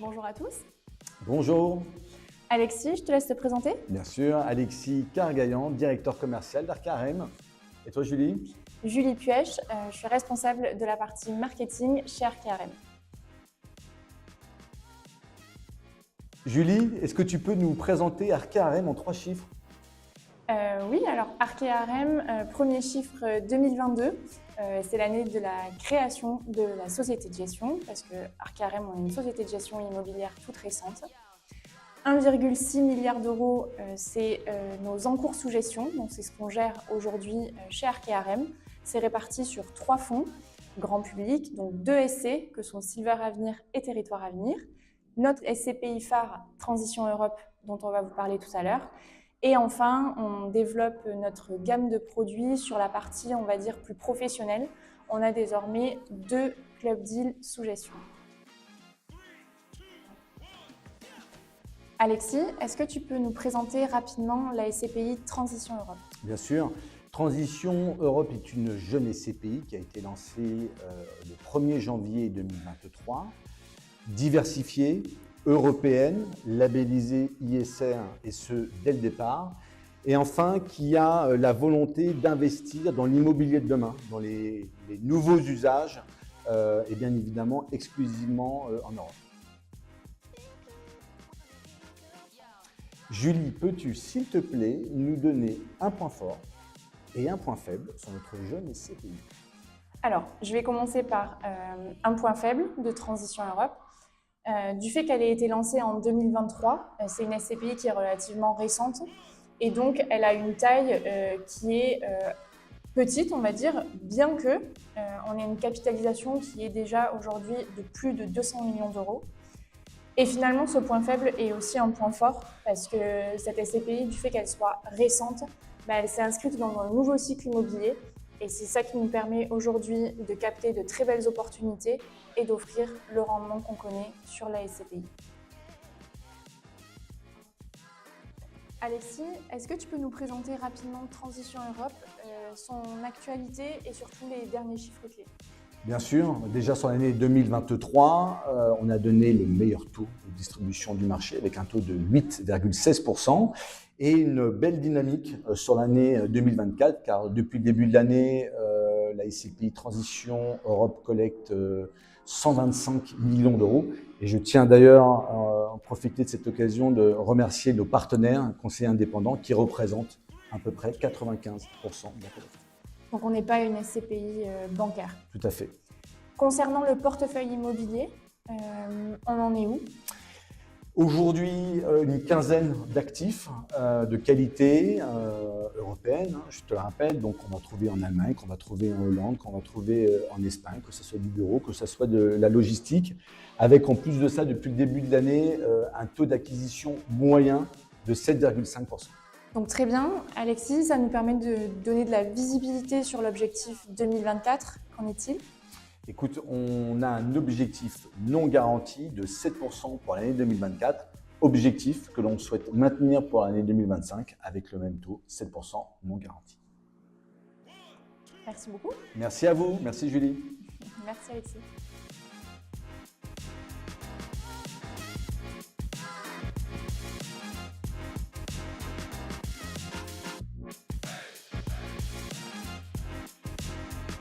Bonjour à tous. Bonjour, Alexis, je te laisse te présenter. bien sûr, Alexis Cargaillan, directeur commercial d'Arcarem. Et toi, Julie? Julie Puech, je suis responsable de la partie marketing chez Arcarem. Julie, est-ce que tu peux nous présenter Arcarem en 3 chiffres? Oui, alors Arcarem, premier chiffre 2022, c'est l'année de la création de la société de gestion, parce que Arcarem, on est une société de gestion immobilière toute récente. 1,6 milliard d'euros, c'est nos encours sous gestion, donc c'est ce qu'on gère aujourd'hui chez Arcarem. C'est réparti sur 3 fonds, grand public, donc 2 SC que sont Silver Avenir et Territoire Avenir, notre SCPI phare Transition Europe dont on va vous parler tout à l'heure, et enfin on développe notre gamme de produits sur la partie on va dire plus professionnelle. On a désormais 2 club deals sous gestion. Alexis, est-ce que tu peux nous présenter rapidement la SCPI Transition Europe? Bien sûr. Transition Europe est une jeune SCPI qui a été lancée le 1er janvier 2023, diversifiée, européenne, labellisée ISR et ce dès le départ, et enfin qui a la volonté d'investir dans l'immobilier de demain, dans les nouveaux usages et bien évidemment exclusivement en Europe. Julie, peux-tu, s'il te plaît, nous donner un point fort et un point faible sur notre jeune SCPI? Alors, je vais commencer par un point faible de Transition Europe. Du fait qu'elle ait été lancée en 2023, c'est une SCPI qui est relativement récente et donc elle a une taille qui est petite, on va dire, bien que on ait une capitalisation qui est déjà aujourd'hui de plus de 200 millions d'euros. Et finalement, ce point faible est aussi un point fort parce que cette SCPI, du fait qu'elle soit récente, elle s'est inscrite dans un nouveau cycle immobilier et c'est ça qui nous permet aujourd'hui de capter de très belles opportunités et d'offrir le rendement qu'on connaît sur la SCPI. Alexis, est-ce que tu peux nous présenter rapidement Transition Europe, son actualité et surtout les derniers chiffres clés? Bien sûr, déjà sur l'année 2023, on a donné le meilleur taux de distribution du marché avec un taux de 8,16% et une belle dynamique sur l'année 2024 car depuis le début de l'année, la SCPI Transition Europe collecte 125 millions d'euros. Et je tiens d'ailleurs à profiter de cette occasion de remercier nos partenaires conseillers indépendants qui représentent à peu près 95% de la collecte. Donc on n'est pas une SCPI bancaire. Tout à fait. Concernant le portefeuille immobilier, on en est où? Aujourd'hui, une quinzaine d'actifs de qualité européenne, je te le rappelle. Donc, on va trouver en Allemagne, qu'on va trouver en Hollande, qu'on va trouver en Espagne, que ce soit du bureau, que ce soit de la logistique. Avec en plus de ça, depuis le début de l'année, un taux d'acquisition moyen de 7,5%. Donc très bien, Alexis, ça nous permet de donner de la visibilité sur l'objectif 2024. Qu'en est-il? Écoute, on a un objectif non garanti de 7% pour l'année 2024, objectif que l'on souhaite maintenir pour l'année 2025 avec le même taux, 7% non garanti. Merci beaucoup. Merci à vous, merci Julie. Merci Alexis.